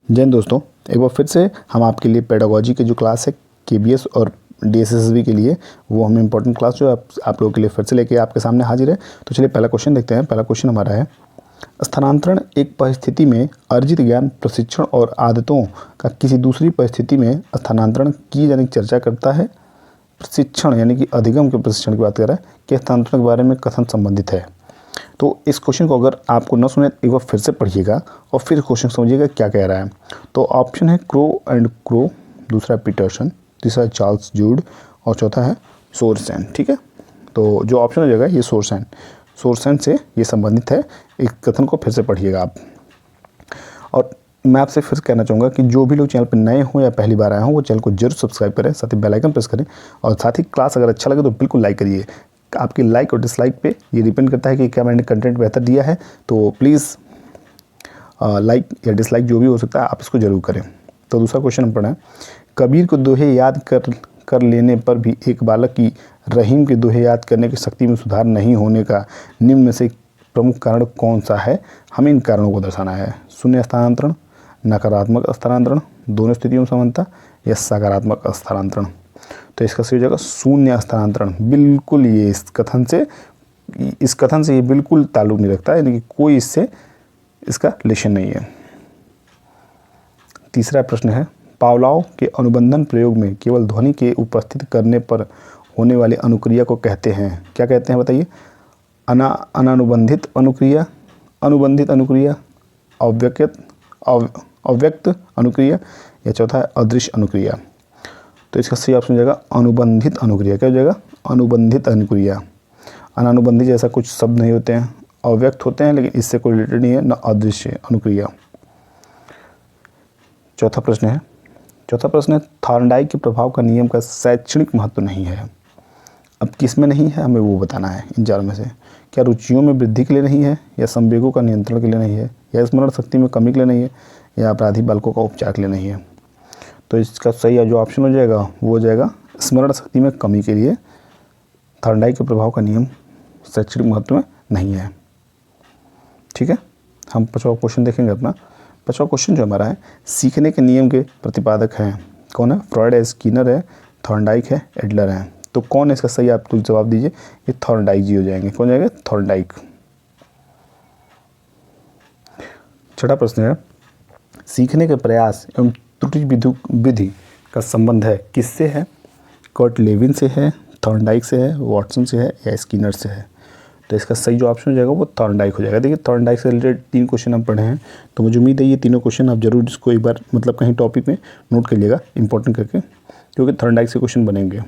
जय हिंद दोस्तों, एक बार फिर से हम आपके लिए पेडागोजी के जो क्लास है केबीएस और डीएसएसबी के लिए वो हम इम्पोर्टेंट क्लास जो आप लोगों के लिए फिर से लेके आपके सामने हाजिर है। तो चलिए पहला क्वेश्चन देखते हैं। पहला क्वेश्चन हमारा है, स्थानांतरण एक परिस्थिति में अर्जित ज्ञान, प्रशिक्षण और आदतों का किसी दूसरी परिस्थिति में स्थानांतरण की जाने की चर्चा करता है। प्रशिक्षण यानी कि अधिगम के प्रशिक्षण की बात कर रहा है कि स्थानांतरण के बारे में कथन संबंधित है। तो इस क्वेश्चन को अगर आपको न सुने एक बार फिर से पढ़िएगा और फिर क्वेश्चन समझिएगा क्या कह रहा है। तो ऑप्शन है क्रो एंड क्रो, दूसरा पीटरसन, तीसरा चार्ल्स जूड और चौथा है सोरसेन। ठीक है, तो जो ऑप्शन हो जाएगा ये सोरसेन से ये संबंधित है। इस कथन को फिर से पढ़िएगा आप। और मैं आपसे फिर कहना चाहूँगा कि जो भी लोग चैनल पर नए हों या पहली बार आए हों वो चैनल को जरूर सब्सक्राइब करें, साथ ही बेल आइकन प्रेस करें और साथ ही क्लास अगर अच्छा लगे तो बिल्कुल लाइक करिए। आपकी लाइक और डिसलाइक पे ये डिपेंड करता है कि क्या मैंने कंटेंट बेहतर दिया है। तो प्लीज़ लाइक या डिसलाइक जो भी हो सकता है आप इसको ज़रूर करें। तो दूसरा क्वेश्चन हम पढ़ा है, कबीर को दोहे याद कर लेने पर भी एक बालक की रहीम के दोहे याद करने की शक्ति में सुधार नहीं होने का निम्न में से प्रमुख कारण कौन सा है? हमें इन कारणों को दर्शाना है। शून्य स्थानांतरण, नकारात्मक स्थानांतरण, दोनों स्थितियों में समानता या सकारात्मक स्थानांतरण। तो इसका सही हो जाएगा शून्य स्थानांतरण। बिल्कुल ये इस कथन से ये बिल्कुल ताल्लुक नहीं रखता है, यानी कि कोई इससे इसका रिलेशन नहीं है। तीसरा प्रश्न है, पावलोव के अनुबंधन प्रयोग में केवल ध्वनि के उपस्थित करने पर होने वाली अनुक्रिया को कहते हैं, क्या कहते हैं बताइए? अनानुबंधित अनुक्रिया, अनुबंधित अनुक्रिया, अव्यक्त अनुक्रिया या चौथा है अदृश्य अनुक्रिया। तो इसका सही ऑप्शन हो जाएगा अनुबंधित अनुक्रिया। क्या हो जाएगा? अनुबंधित अनुक्रिया। अनानुबंधित जैसा कुछ शब्द नहीं होते हैं, अव्यक्त होते हैं लेकिन इससे कोई रिलेटेड नहीं है, न अदृश्य अनुक्रिया। चौथा प्रश्न है थॉर्नडाइक के प्रभाव का नियम का शैक्षणिक महत्व नहीं है। अब किस में नहीं है हमें वो बताना है इन चारों में से। क्या रुचियों में वृद्धि के लिए नहीं है, या संवेगों का नियंत्रण के लिए नहीं है, या स्मरण शक्ति में कमी के लिए नहीं है, या अपराधी बालकों का उपचार के लिए नहीं है? तो इसका सही जो ऑप्शन हो जाएगा वो हो जाएगा स्मरण शक्ति में कमी के लिए थॉर्नडाइक के प्रभाव का नियम शैक्षणिक महत्व में नहीं है। ठीक है, हम पांचवा क्वेश्चन देखेंगे अपना। पांचवा क्वेश्चन जो हमारा है, सीखने के नियम के प्रतिपादक हैं कौन है? फ्रॉयड है, स्किनर है, थॉर्नडाइक है, एडलर है। तो कौन है इसका सही? आप लोग जवाब दीजिए। ये थॉर्नडाइक जी हो जाएंगे। कौन जाएगा? थॉर्नडाइक। छठा प्रश्न है, सीखने के प्रयास एवं त्रुटि विधि का संबंध है किससे है? कर्ट लेविन से है, थॉर्नडाइक से है, वॉटसन से है या स्किनर से है? तो इसका सही जो ऑप्शन हो जाएगा वो थॉर्नडाइक हो जाएगा। देखिए थॉर्नडाइक से रिलेटेड 3 क्वेश्चन हम पढ़े हैं, तो मुझे उम्मीद है ये तीनों क्वेश्चन आप जरूर इसको एक बार कहीं टॉपिक में नोट कर लीजिएगा इंपॉर्टेंट करके, क्योंकि थॉर्नडाइक से क्वेश्चन बनेंगे।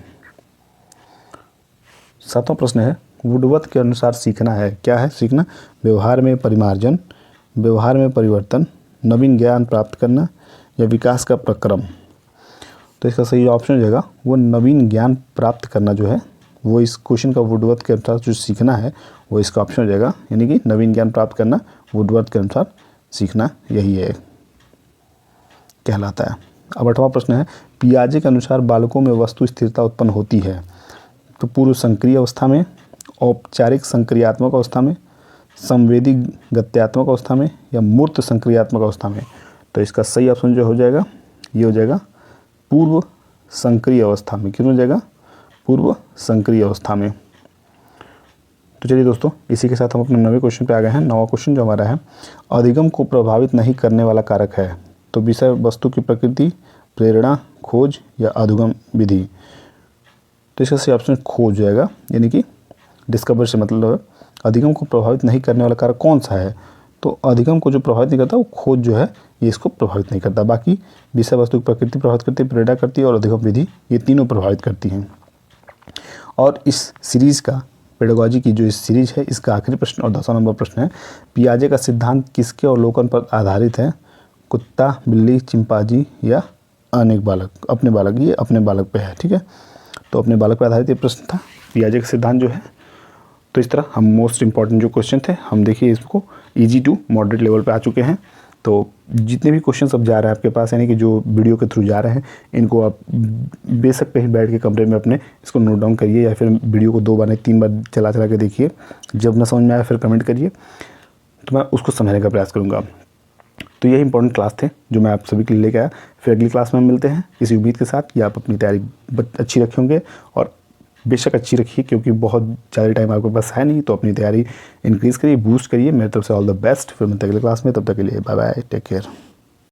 7वां प्रश्न है, वुडवर्थ के अनुसार सीखना है क्या है? सीखना व्यवहार में परिमार्जन, व्यवहार में परिवर्तन, नवीन ज्ञान प्राप्त करना या विकास का प्रक्रम। तो इसका सही ऑप्शन हो जाएगा वो नवीन ज्ञान प्राप्त करना जो है वो इस क्वेश्चन का वुडवर्थ के अनुसार जो सीखना है वो इसका ऑप्शन हो जाएगा, यानी कि नवीन ज्ञान प्राप्त करना वुडवर्थ के अनुसार सीखना यही है कहलाता है। अब 8वां प्रश्न है, पियाजे के अनुसार बालकों में वस्तु स्थिरता उत्पन्न होती है तो पूर्व संक्रिय अवस्था में, औपचारिक संक्रियात्मक अवस्था में, संवेदी गत्यात्मक अवस्था में या मूर्त संक्रियात्मक अवस्था में? तो इसका सही ऑप्शन जो हो जाएगा ये हो जाएगा पूर्व संक्रिय अवस्था में। क्यों हो जाएगा? पूर्व संक्रिय अवस्था में। तो चलिए दोस्तों, इसी के साथ हम अपने 9वें क्वेश्चन पे आ गए हैं। 9वां क्वेश्चन जो हमारा है, अधिगम को प्रभावित नहीं करने वाला कारक है तो विषय वस्तु की प्रकृति, प्रेरणा, खोज या अधिगम विधि? तो इसका सही ऑप्शन खोज जाएगा, यानी कि डिस्कवर से मतलब अधिगम को प्रभावित नहीं करने वाला कारक कौन सा है? तो अधिगम को जो प्रभावित नहीं करता वो खोज जो है ये इसको प्रभावित नहीं करता। बाकी विषय वस्तु की प्रकृति प्रभावित करती है, प्रेरणा करती है और अधिगम विधि ये तीनों प्रभावित करती हैं। और इस सीरीज़ का पेडागोजी की जो इस सीरीज़ है इसका आखिरी प्रश्न और 10वां नंबर प्रश्न है, पियाजे का सिद्धांत किसके अवलोकन पर आधारित है? कुत्ता, बिल्ली, चिंपांजी या अनेक बालक? अपने बालक, ये अपने बालक पे है। ठीक है, तो अपने बालक पर आधारित ये प्रश्न था पियाजे का सिद्धांत जो है। तो इस तरह हम मोस्ट इंपॉर्टेंट जो क्वेश्चन थे हम देखिए इसको इजी टू मॉडरेट लेवल पे आ चुके हैं। तो जितने भी क्वेश्चन अब जा रहे हैं आपके पास, यानी कि जो वीडियो के थ्रू जा रहे हैं, इनको आप बेशक कहीं बैठ के कमरे में अपने इसको नोट डाउन करिए या फिर वीडियो को 2 बार नहीं 3 बार चला के देखिए। जब ना समझ में आया फिर कमेंट करिए, तो मैं उसको समझने का प्रयास करूँगा। तो यही इंपॉर्टेंट क्लास थे जो मैं आप सभी के लिए लेके आया। फिर अगली क्लास में मिलते हैं इसी उम्मीद के साथ कि आप अपनी तैयारी अच्छी रखे होंगे, और बेशक अच्छी रखिए क्योंकि बहुत ज़्यादा टाइम आपके पास है नहीं, तो अपनी तैयारी इंक्रीज़ करिए, बूस्ट करिए। मेरी तरफ से ऑल द बेस्ट। फिर मिलते हैं अगले क्लास में, तब तक के लिए बाय बाय, टेक केयर।